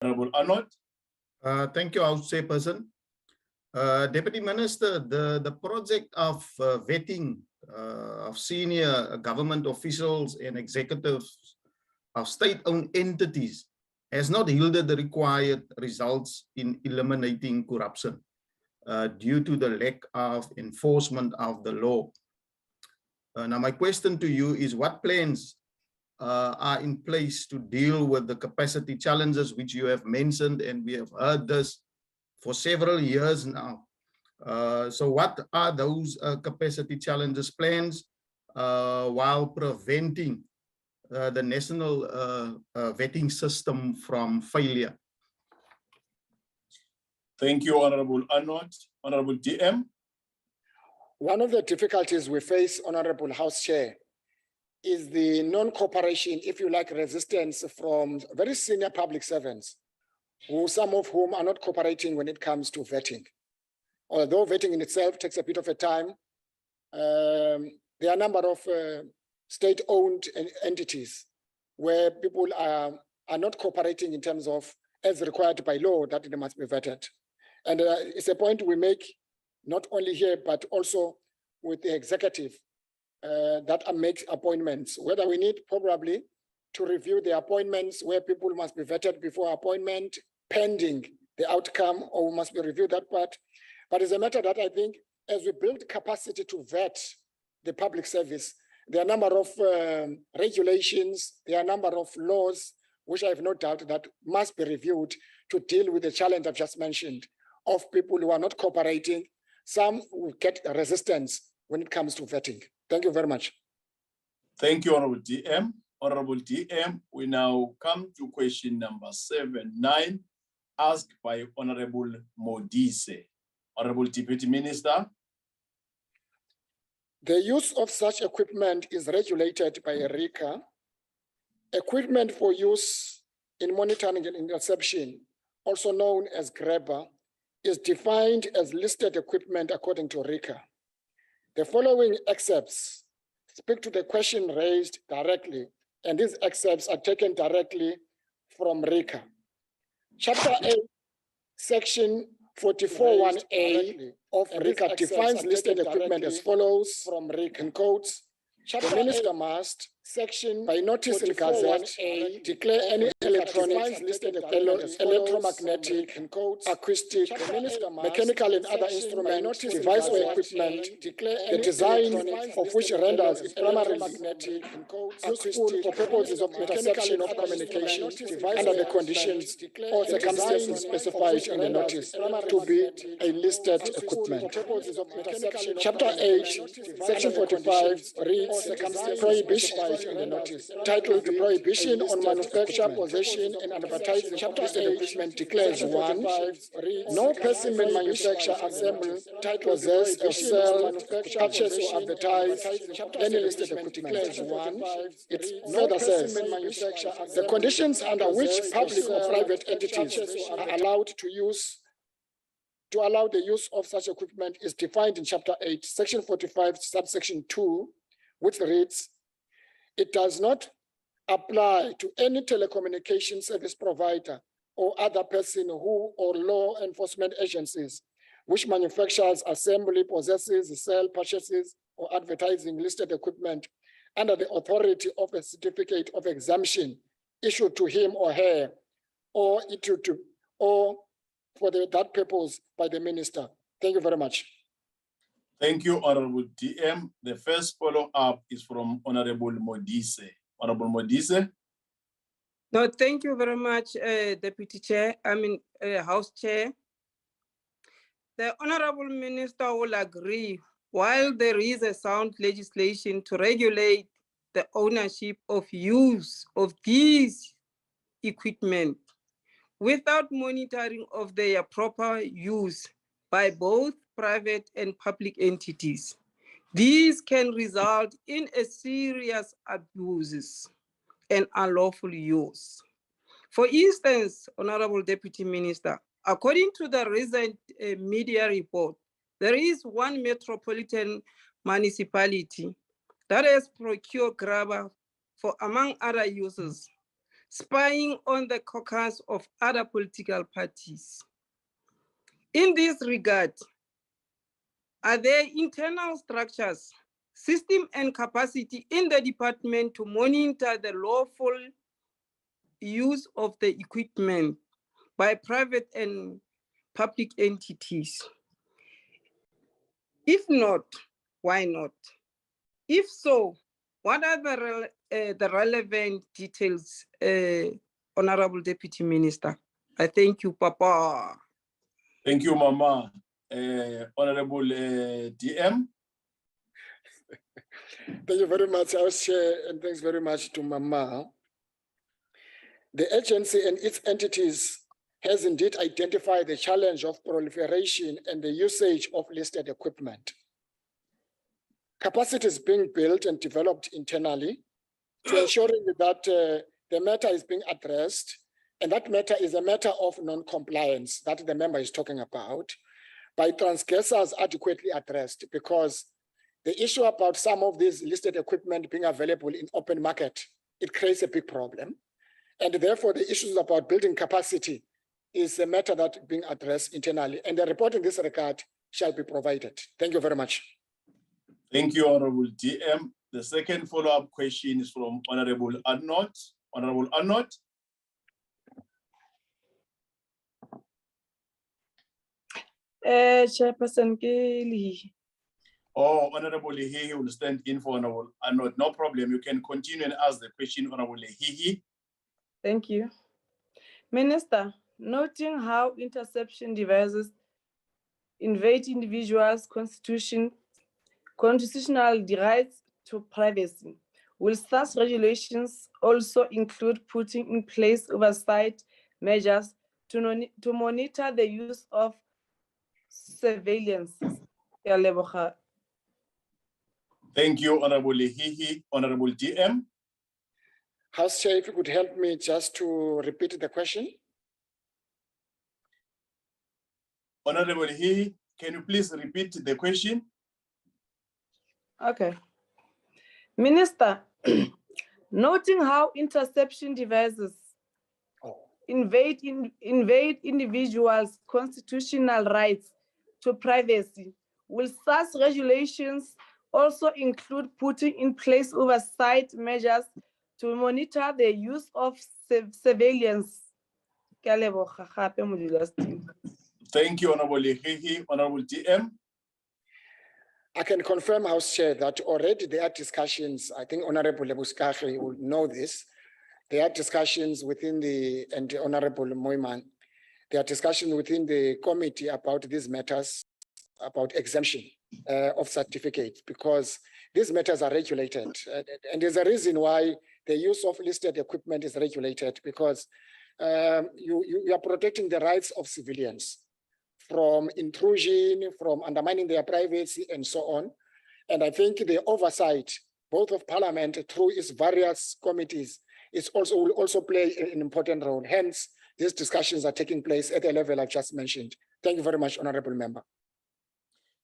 Honorable Arnold. Thank you, House Chairperson. Deputy Minister, the project of vetting of senior government officials and executives of state-owned entities has not yielded the required results in eliminating corruption due to the lack of enforcement of the law. Now, my question to you is, what plans are in place to deal with the capacity challenges which you have mentioned, and we have heard this for several years now. So what are those capacity challenges plans while preventing the national vetting system from failure? Thank you, Honorable Arnold. Honorable DM. One of the difficulties we face, Honorable House Chair, is the non-cooperation, if you like, resistance from very senior public servants, some of whom are not cooperating when it comes to vetting. Although vetting in itself takes a bit of a time, there are a number of state-owned entities where people are not cooperating in terms of, as required by law, that they must be vetted. And it's a point we make not only here, but also with the executive that makes appointments, whether we need probably to review the appointments where people must be vetted before appointment, pending the outcome, or we must be reviewed that part. But it's a matter that I think as we build capacity to vet the public service, there are a number of regulations, there are a number of laws, which I have no doubt that must be reviewed to deal with the challenge I've just mentioned of people who are not cooperating. Some will get resistance when it comes to vetting. Thank you very much. Thank you, Honorable DM. Honorable DM, we now come to question number 79, asked by Honorable Modise. Honorable Deputy Minister. The use of such equipment is regulated by RICA. Equipment for use in monitoring and interception, also known as grabber, is defined as listed equipment according to RICA. The following excerpts speak to the question raised directly, and these excerpts are taken directly from RICA. Chapter 8, Section 44(1)A of RICA defines listed equipment as follows from RICA in quotes. The minister must, section by notice in Gazette, declare any electronic, electromagnetic, acoustic, mechanical and other instrument, device or equipment, the design of which renders it primarily useful for purposes of interception of communication under the conditions or circumstances specified in the notice to be a listed equipment. Chapter 8, Section 45 reads Prohibition in the notice, titled Prohibition on Manufacture, Possession, and Advertising. Chapter 8 declares 1. No person may manufacture, assemble, possess, or sell, purchase, or advertise any listed equipment. It further says the conditions under which public or private entities are allowed to allow the use of such equipment is defined in Chapter 8, Section 45, subsection 2, which reads, it does not apply to any telecommunication service provider or other person who or law enforcement agencies which manufactures, assembly, possesses, sell, purchases, or advertising listed equipment under the authority of a certificate of exemption issued to him or her, or for that purpose by the minister. Thank you very much. Thank you, Honorable DM. The first follow-up is from Honorable Modise. Honorable Modise. No, thank you very much, Deputy Chair. House Chair. The Honorable Minister will agree, while there is a sound legislation to regulate the ownership of use of these equipment without monitoring of their proper use by both private and public entities, these can result in a serious abuses and unlawful use. For instance, Honorable Deputy Minister, according to the recent media report, there is one metropolitan municipality that has procured grabber for, among other uses, spying on the caucus of other political parties. In this regard, are there internal structures, system and capacity in the department to monitor the lawful use of the equipment by private and public entities? If not, why not? If so, what are the relevant details, Honorable Deputy Minister? I thank you, Papa. Thank you, Mama. Honorable DM. Thank you very much, House Chair, and thanks very much to Mama. The agency and its entities has indeed identified the challenge of proliferation and the usage of listed equipment. Capacity is being built and developed internally to ensuring that the matter is being addressed, and that matter is a matter of non-compliance that the member is talking about, by transgressors adequately addressed, because the issue about some of these listed equipment being available in open market, it creates a big problem. And therefore the issues about building capacity is a matter that is being addressed internally, and the report in this regard shall be provided. Thank you very much. Thank you, Honorable DM. The second follow-up question is from Honorable Arnott. Honorable Arnott. Chairperson Kelly. Oh, Honorable Lehihi will stand in for Honorable Arnott. No problem. You can continue and ask the question, Honorable Lehihi. Thank you. Minister, noting how interception devices invade individuals' constitutional rights to privacy, will such regulations also include putting in place oversight measures to monitor the use of surveillance? Thank you, Honorable Lehihi. Honorable DM. House Chair, if you could help me just to repeat the question. Honorable Lehihi, can you please repeat the question? Okay. Minister, noting how interception devices invade individuals' constitutional rights to privacy, will such regulations also include putting in place oversight measures to monitor the use of surveillance? Thank you, Honorable Lehihi. Honorable DM. I can confirm, House Chair, that already there are discussions. I think Honorable Lebuskari will know this. There are discussions within and Honorable Moiman, there are discussions within the committee about these matters, about exemption of certificates, because these matters are regulated. And there's a reason why the use of listed equipment is regulated, because you are protecting the rights of civilians from intrusion, from undermining their privacy, and so on. And I think the oversight, both of Parliament through its various committees, will also play an important role. Hence, these discussions are taking place at the level I've just mentioned. Thank you very much, Honorable Member.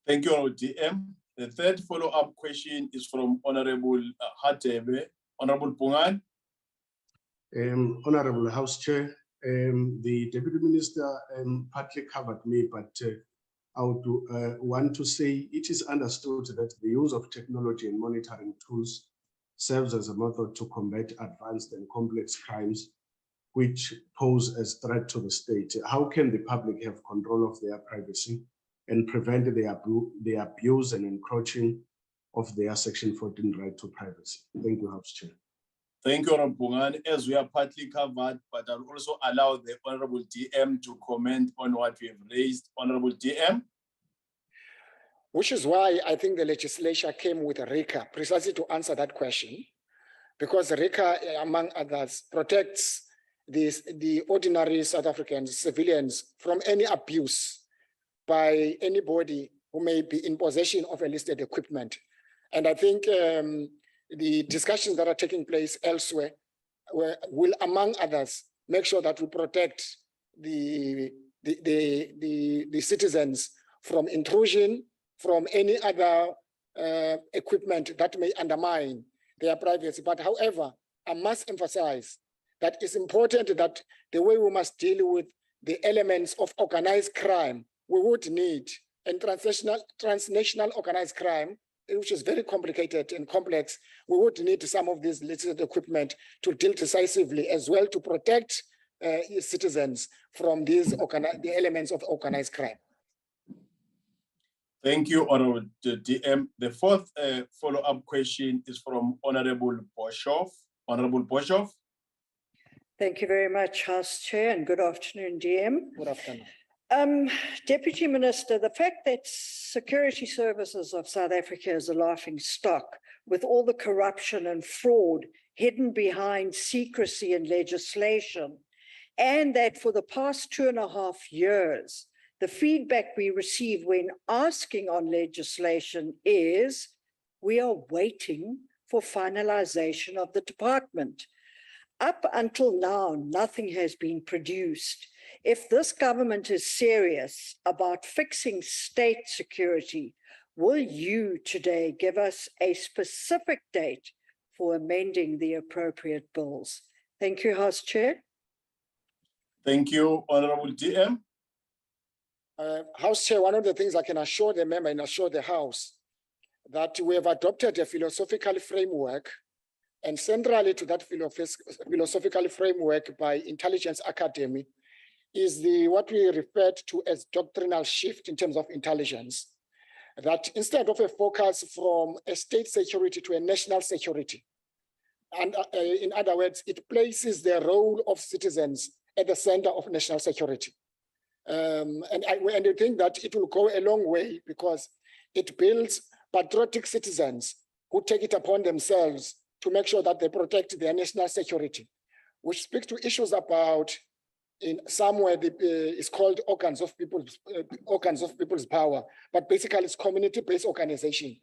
Thank you, Honorable DM. The third follow-up question is from Honorable Hatebe. Honorable Pungan. Honorable House Chair, the Deputy Minister partly covered me, but I would want to say it is understood that the use of technology and monitoring tools serves as a method to combat advanced and complex crimes which pose a threat to the state. How can the public have control of their privacy and prevent the abuse and encroaching of their Section 14 right to privacy? Thank you, House Chair. Thank you, Honorable Pungan. As we are partly covered, but I'll also allow the Honorable DM to comment on what we have raised. Honorable DM. Which is why I think the legislature came with RICA, precisely to answer that question, because RICA, among others, protects the ordinary South African civilians from any abuse by anybody who may be in possession of a listed equipment. And I think the discussions that are taking place elsewhere will, among others, make sure that we protect the citizens from intrusion, from any other equipment that may undermine their privacy. But however, I must emphasize that it's important that the way we must deal with the elements of organized crime, we would need, and transnational organized crime, which is very complicated and complex, we would need some of this legislative equipment to deal decisively as well to protect citizens from these the elements of organized crime. Thank you, Honorable DM. The fourth follow-up question is from Honorable Boshoff. Honorable Boshoff. Thank you very much, House Chair, and good afternoon, DM. Good afternoon. Deputy Minister, the fact that security services of South Africa is a laughing stock with all the corruption and fraud hidden behind secrecy and legislation, and that for the past 2.5 years, the feedback we receive when asking on legislation is we are waiting for finalization of the department. Up until now, nothing has been produced. If this government is serious about fixing state security, will you today give us a specific date for amending the appropriate bills? Thank you, House Chair. Thank you, Honorable DM. House Chair, one of the things I can assure the member and assure the House that we have adopted a philosophical framework, and centrally to that philosophical framework by Intelligence Academy is what we referred to as doctrinal shift in terms of intelligence. That instead of a focus from a state security to a national security, and in other words, it places the role of citizens at the center of national security. And I think that it will go a long way because it builds patriotic citizens who take it upon themselves to make sure that they protect their national security, which speaks to issues about, in somewhere it's called organs of people's power, but basically it's community-based organization.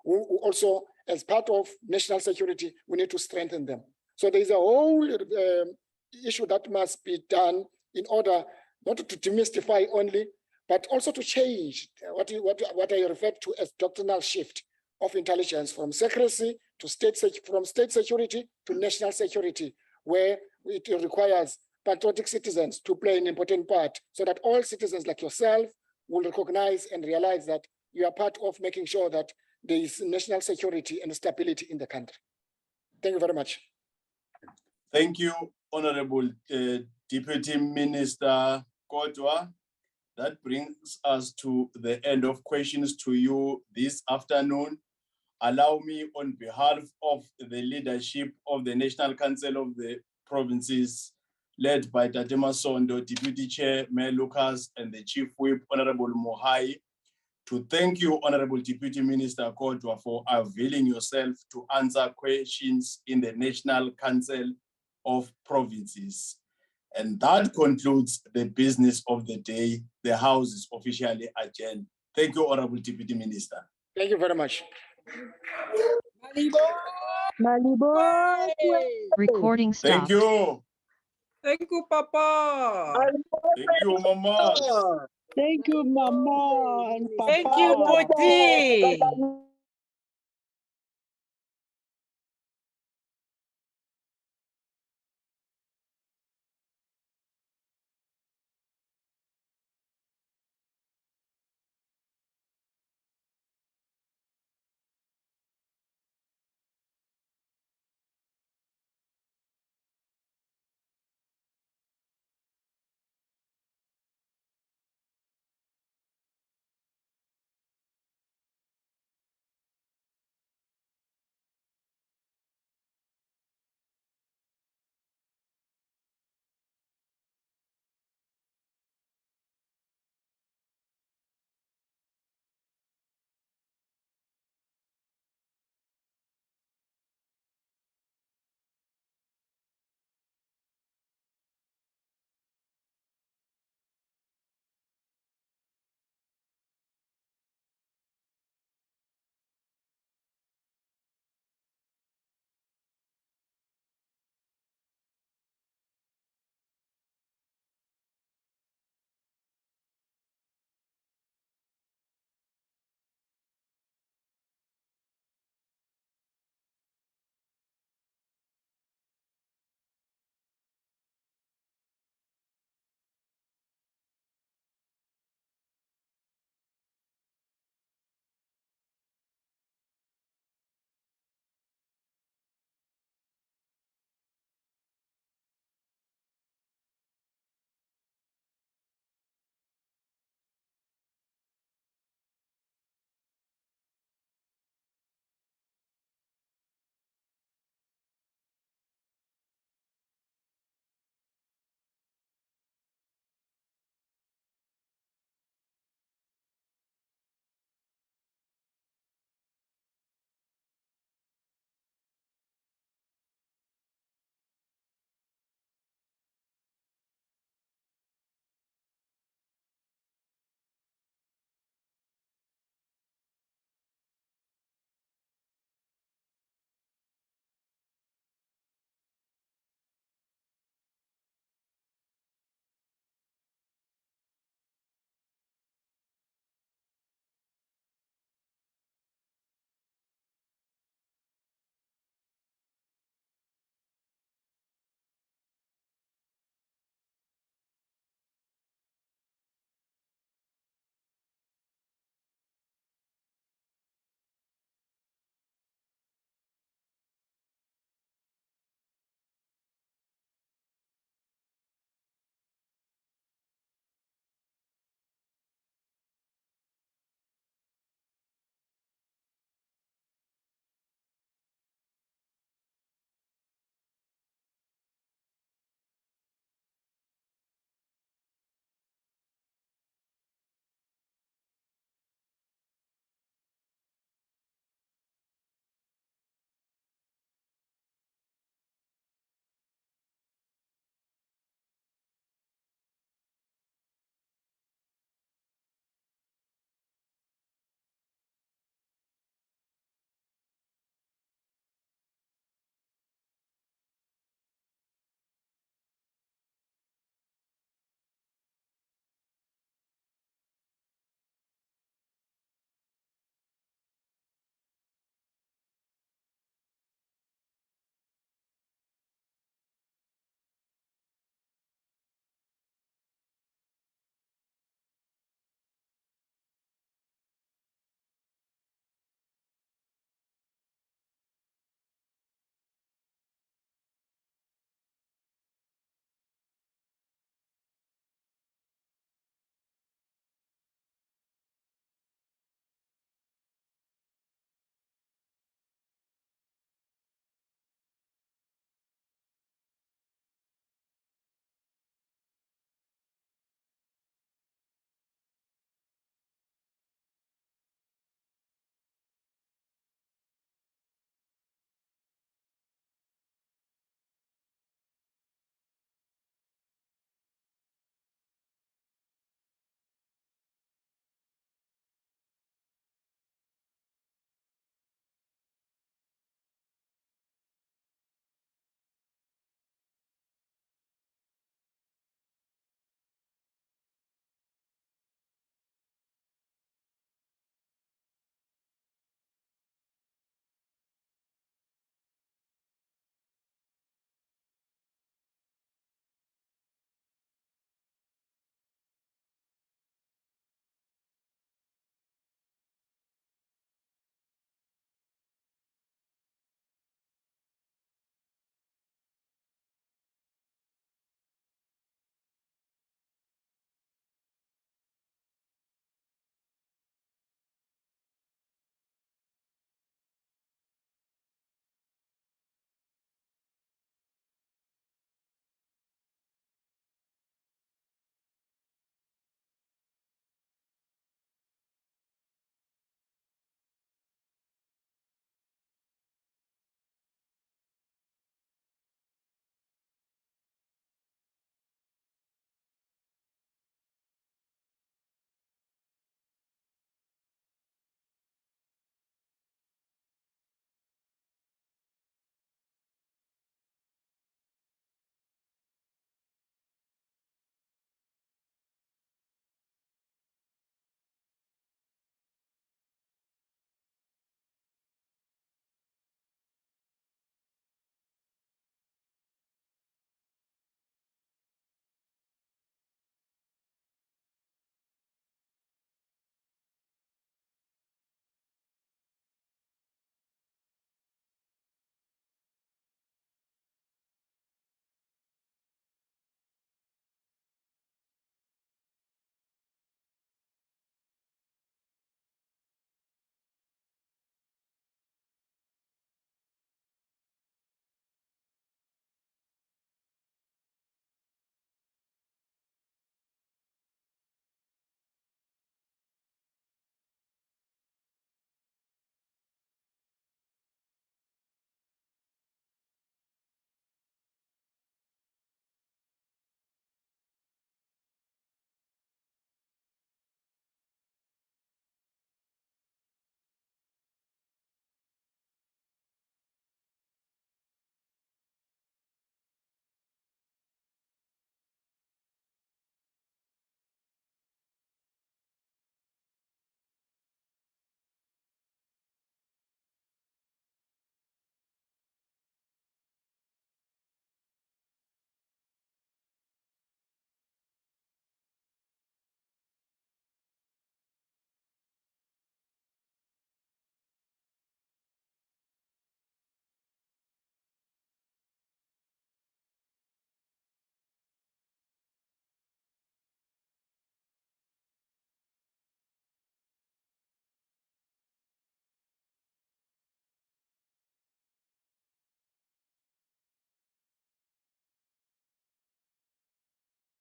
Also, as part of national security, we need to strengthen them. So there's a whole issue that must be done in order not to demystify only, but also to change what I referred to as doctrinal shift of intelligence from secrecy to state security to national security, where it requires patriotic citizens to play an important part so that all citizens like yourself will recognize and realize that you are part of making sure that there is national security and stability in the country. Thank you very much. Thank you, Honorable Deputy Minister Kodwa. That brings us to the end of questions to you this afternoon. Allow me, on behalf of the leadership of the National Council of the Provinces, led by Tatema Sondo, Deputy Chair, Mayor Lucas, and the Chief Whip, Honorable Mohai, to thank you, Honorable Deputy Minister Kodwa, for availing yourself to answer questions in the National Council of Provinces. And that concludes the business of the day. The House is officially adjourned. Thank you, Honorable Deputy Minister. Thank you very much. Malibo. Recording stopped. Thank you. Thank you, Papa. Thank you, Mama. Thank you, Mama and Papa. Thank you, Poti.